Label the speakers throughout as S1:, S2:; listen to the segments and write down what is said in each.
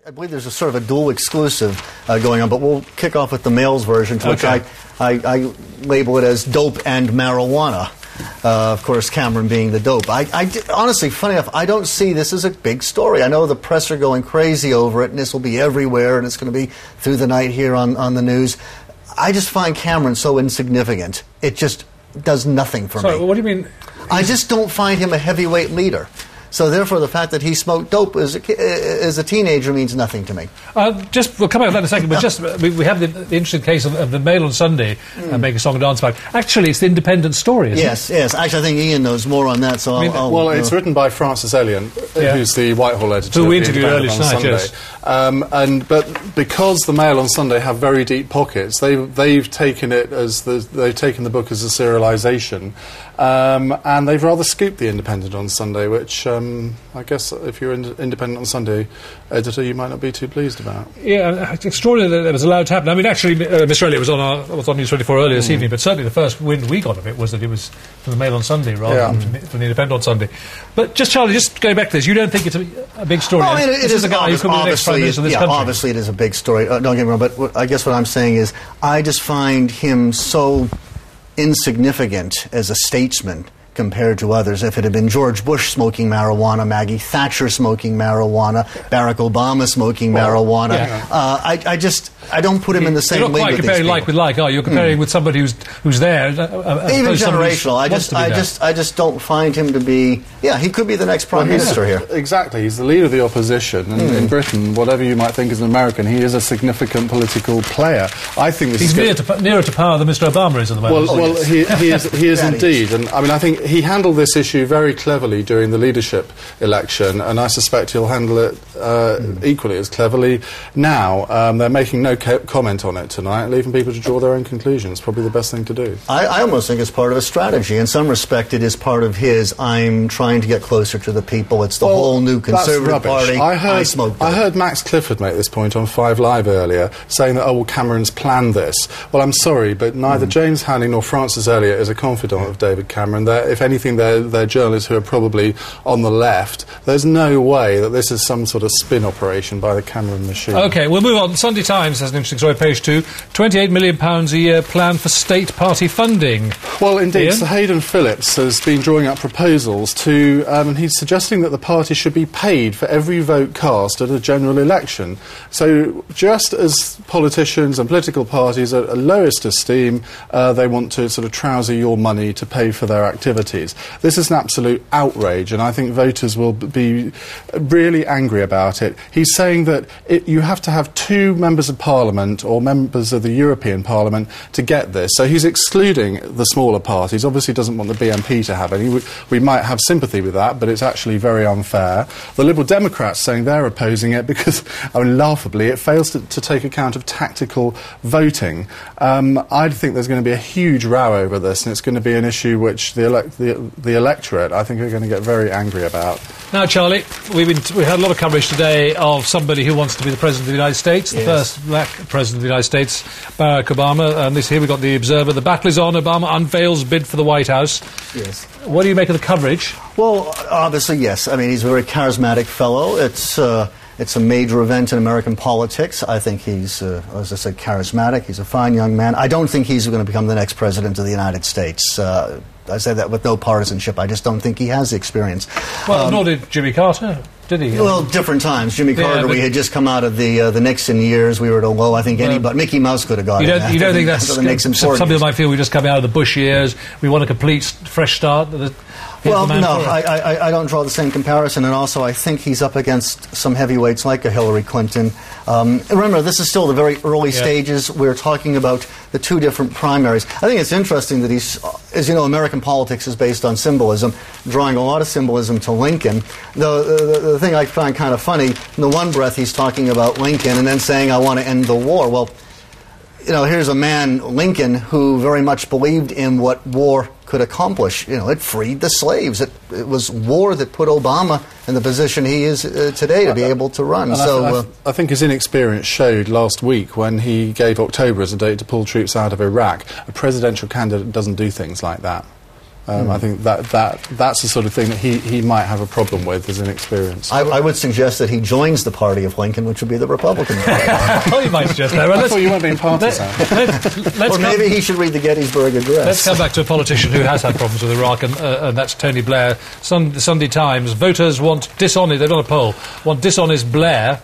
S1: I believe there's a sort of a dual exclusive going on, but we'll kick off with the male's version, to which I label it as dope and marijuana. Of course, Cameron being the dope. Honestly, funny enough, I don't see this as a big story. I know the press are going crazy over it, and this will be everywhere, and it's going to be through the night here on the news. I just find Cameron so insignificant. It just does nothing for me.
S2: Sorry, what do you mean?
S1: I just don't find him a heavyweight leader. So therefore, the fact that he smoked dope as a teenager means nothing to me.
S2: We'll come back to that in a second, but just we have the interesting case of the Mail on Sunday making a song and dance about. Actually, it's the independent story, isn't it?
S1: Yes. Actually, I think Ian knows more on that. So
S3: it's written by Francis Elian, who's the Whitehall editor.
S2: Who we interviewed earlier tonight, yes.
S3: But because the Mail on Sunday have very deep pockets, they've taken it as they've taken the book as a serialisation, and they've rather scooped the Independent on Sunday, which. I guess if you're an Independent on Sunday editor, you might not be too pleased about. Yeah,
S2: it's extraordinary that it was allowed to happen. I mean, actually, Mr. Elliott was on News 24 earlier this evening, but certainly the first wind we got of it was that it was from the Mail on Sunday rather than from the Independent on Sunday. But just, Charlie, just going back to this, you don't think it's a big story?
S1: Well, it is a guy who could be the next Prime Minister of this country. Obviously it is a big story. Don't get me wrong, but I guess what I'm saying is I just find him so insignificant as a statesman compared to others. If it had been George Bush smoking marijuana, Maggie Thatcher smoking marijuana, Barack Obama smoking marijuana, I don't put him in the same league with these people. You're not quite comparing
S2: like with like, are you? You're comparing with somebody who's there.
S1: Even generational. I just don't find him to be... Yeah, he could be the next Prime Minister here.
S3: Exactly. He's the leader of the opposition. And in Britain, whatever you might think as an American, he is a significant political player. I think this
S2: he's nearer to power than Mr. Obama is at the moment.
S3: He is indeed. And I mean, I think he handled this issue very cleverly during the leadership election, and I suspect he'll handle it equally as cleverly now. They're making no comment on it tonight, leaving people to draw their own conclusions. Probably the best thing to do.
S1: I almost think it's part of a strategy. In some respect, it is part of his, I'm trying to get closer to the people. It's the whole new Conservative Party.
S3: I heard Max Clifford make this point on 5 Live earlier, saying that, Cameron's planned this. Well, I'm sorry, but neither James Hanning nor Francis Elliott is a confidant of David Cameron. If anything, they're journalists who are probably on the left. There's no way that this is some sort of spin operation by the Cameron machine.
S2: OK, we'll move on. Sunday Times has an interesting story, page 2. £28 million a year plan for state party funding.
S3: Well, indeed,
S2: Ian?
S3: Sir Hayden Phillips has been drawing up proposals to... and he's suggesting that the party should be paid for every vote cast at a general election. So just as politicians and political parties are at lowest esteem, they want to sort of trouser your money to pay for their activities. This is an absolute outrage, and I think voters will be really angry about it. He's saying that you have to have 2 members of Parliament or members of the European Parliament to get this. So he's excluding the smaller parties. Obviously doesn't want the BNP to have any. We might have sympathy with that, but it's actually very unfair. The Liberal Democrats saying they're opposing it because, laughably, it fails to take account of tactical voting. I think there's going to be a huge row over this, and it's going to be an issue which the electorate, I think, are going to get very angry about.
S2: Now, Charlie, we had a lot of coverage today of somebody who wants to be the President of the United States, the first black President of the United States, Barack Obama. And here we've got the Observer. The battle is on. Obama unveils bid for the White House. Yes. What do you make of the coverage?
S1: Well, obviously, yes. I mean, he's a very charismatic fellow. It's a major event in American politics. I think he's, as I said, charismatic. He's a fine young man. I don't think he's going to become the next President of the United States. I say that with no partisanship. I just don't think he has the experience.
S2: Well, nor did Jimmy Carter, did he?
S1: Well, different times. Jimmy Carter, we had just come out of the Nixon years. We were at a low. I think anybody, Mickey Mouse could have got it.
S2: You don't think that's... Some people might feel we just come out of the Bush years. We want a complete fresh start.
S1: Well, no, I don't draw the same comparison, and also I think he's up against some heavyweights like a Hillary Clinton. Remember, this is still the very early stages. We're talking about the 2 different primaries. I think it's interesting that he's, as you know, American politics is based on symbolism, drawing a lot of symbolism to Lincoln. The thing I find kind of funny, in the one breath he's talking about Lincoln and then saying, I want to end the war. Well, you know, here's a man, Lincoln, who very much believed in what war could accomplish. You know, it freed the slaves. It was war that put Obama in the position he is today to be able to run. So
S3: I think his inexperience showed last week when he gave October as a date to pull troops out of Iraq. A presidential candidate doesn't do things like that. I think that's the sort of thing that he might have a problem with as inexperienced.
S1: I would suggest that he joins the party of Lincoln, which would be the Republican Party.
S2: Oh, you might suggest that. Well,
S3: I thought you weren't being partisan.
S1: Or maybe he should read the Gettysburg Address.
S2: Let's come back to a politician who has had problems with Iraq, and that's Tony Blair. The Sunday Times. Voters want dishonest. They've done a poll. Want dishonest Blair.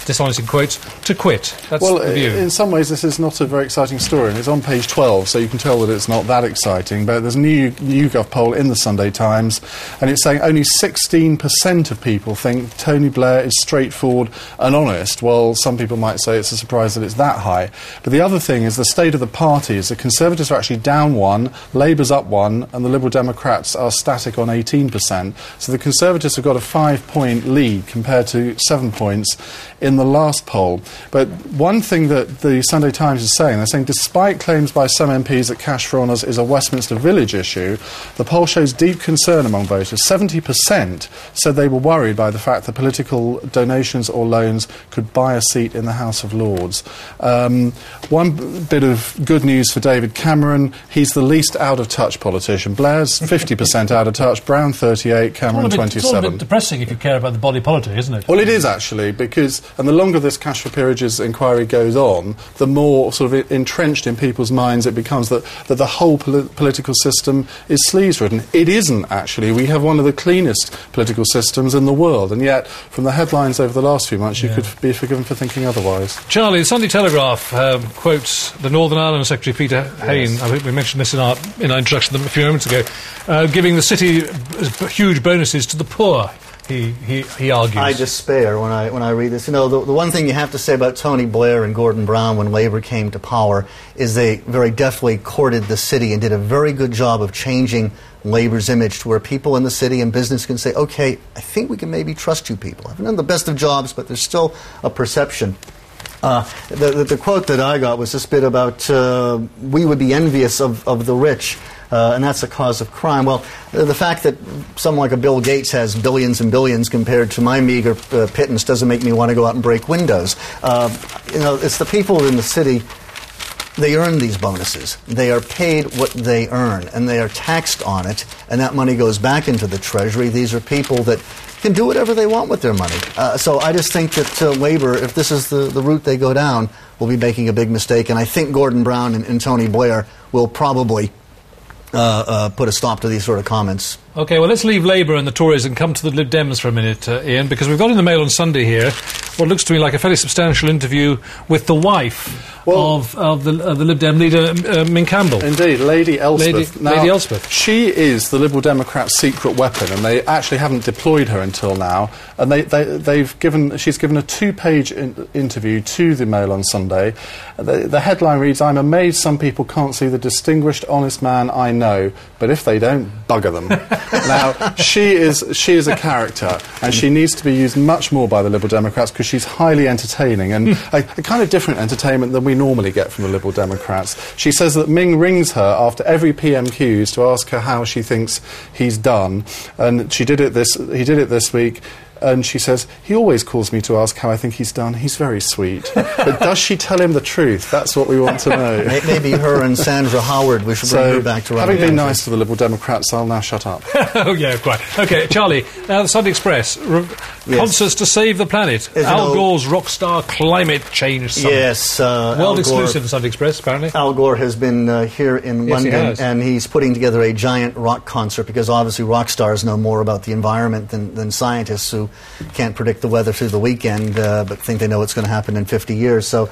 S2: Dishonest in quotes, to quit. That's the view.
S3: In some ways this is not a very exciting story, and it's on page 12, so you can tell that it's not that exciting, but there's a new YouGov poll in the Sunday Times, and it's saying only 16% of people think Tony Blair is straightforward and honest, while some people might say it's a surprise that it's that high. But the other thing is the state of the party is the Conservatives are actually down 1, Labour's up 1, and the Liberal Democrats are static on 18%. So the Conservatives have got a 5-point lead compared to 7 points in the last poll. But one thing that the Sunday Times is saying, they're saying despite claims by some MPs that cash for honours is a Westminster Village issue, the poll shows deep concern among voters. 70% said they were worried by the fact that political donations or loans could buy a seat in the House of Lords. One bit of good news for David Cameron, he's the least out-of-touch politician. Blair's 50% out of touch, Brown 38, Cameron 27.
S2: It's all a bit depressing if you care about the body politic, isn't it?
S3: Well, it is actually, because and the longer this cash for peerages inquiry goes on, the more sort of entrenched in people's minds it becomes that the whole political system is sleaze-ridden. It isn't, actually. We have one of the cleanest political systems in the world, and yet, from the headlines over the last few months, you could be forgiven for thinking otherwise.
S2: Charlie, the Sunday Telegraph quotes the Northern Ireland Secretary Peter Hain. I think we mentioned this in our introduction a few moments ago, giving the city huge bonuses to the poor. He argues.
S1: I despair when I read this. You know, the one thing you have to say about Tony Blair and Gordon Brown when Labour came to power is they very deftly courted the city and did a very good job of changing Labour's image to where people in the city and business can say, okay, I think we can maybe trust you people. I've done the best of jobs, but there's still a perception. The quote that I got was this bit about we would be envious of the rich. And that's a cause of crime. Well, the fact that someone like a Bill Gates has billions and billions compared to my meager pittance doesn't make me want to go out and break windows. It's the people in the city, they earn these bonuses. They are paid what they earn, and they are taxed on it, and that money goes back into the Treasury. These are people that can do whatever they want with their money. So I just think that Labour, if this is the route they go down, will be making a big mistake, and I think Gordon Brown and Tony Blair will probably put a stop to these sort of comments.
S2: OK, well, let's leave Labour and the Tories and come to the Lib Dems for a minute, Ian, because we've got in the Mail on Sunday here what looks to me like a fairly substantial interview with the wife of the Lib Dem leader, Min Campbell.
S3: Indeed, Lady Elspeth.
S2: Lady Elspeth.
S3: She is the Liberal Democrats' secret weapon, and they actually haven't deployed her until now. And she's given a 2-page interview to the Mail on Sunday. The headline reads, "I'm amazed some people can't see the distinguished, honest man I know, but if they don't, bugger them." Now, she is a character, and she needs to be used much more by the Liberal Democrats because she's highly entertaining, and a kind of different entertainment than we normally get from the Liberal Democrats. She says that Ming rings her after every PMQs to ask her how she thinks he's done, and he did it this week. And she says, he always calls me to ask how I think he's done. He's very sweet. But does she tell him the truth? That's what we want to know.
S1: Maybe her and Sandra Howard, we should bring her back to
S3: having been nice to the Liberal Democrats, I'll now shut up.
S2: Oh, yeah, quite. OK, Charlie, the Sunday Express, concerts to save the planet. Al Gore's Rockstar Climate Change Summit.
S1: Yes.
S2: World exclusive, the Sunday Express, apparently.
S1: Al Gore has been here in London, and he's putting together a giant rock concert because obviously rock stars know more about the environment than scientists who can't predict the weather through the weekend, but think they know what's going to happen in 50 years. So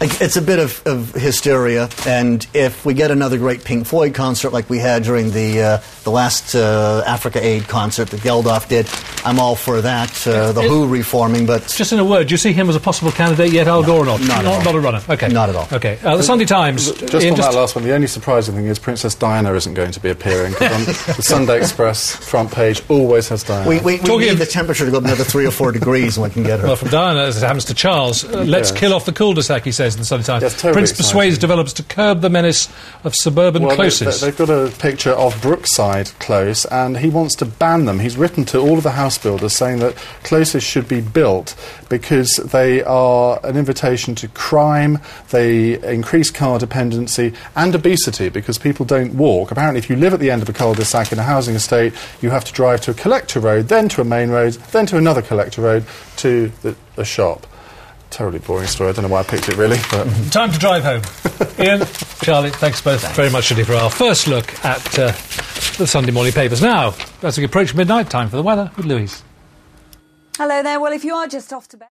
S1: it's a bit of hysteria, and if we get another great Pink Floyd concert like we had during the last Africa Aid concert that Geldof did, I'm all for that. The Who reforming, but
S2: just in a word, do you see him as a possible candidate yet, Al Gore, or not? Not a runner. Okay,
S1: not at all.
S2: Okay, the Sunday Times.
S3: Just on that last one, the only surprising thing is Princess Diana isn't going to be appearing because on the Sunday Express front page always has Diana.
S1: We need the temperature to go up another 3 or 4 degrees, and we can get her.
S2: Well, from Diana, as it happens to Charles, let's kill off the cul-de-sac, he says. says in the Sunday Times.
S3: Yes, totally
S2: Prince
S3: exciting.
S2: persuades developers to curb the menace of suburban closes.
S3: They've got a picture of Brookside Close, and he wants to ban them. He's written to all of the house builders saying that closes should be built because they are an invitation to crime, they increase car dependency and obesity because people don't walk. Apparently, if you live at the end of a cul-de-sac in a housing estate, you have to drive to a collector road, then to a main road, then to another collector road, to the shop. Totally boring story. I don't know why I picked it, really. But
S2: Time to drive home. Ian, Charlie, thanks both very much indeed for our first look at the Sunday morning papers. Now, as we approach midnight, time for the weather with Louise.
S4: Hello there. Well, if you are just off to bed...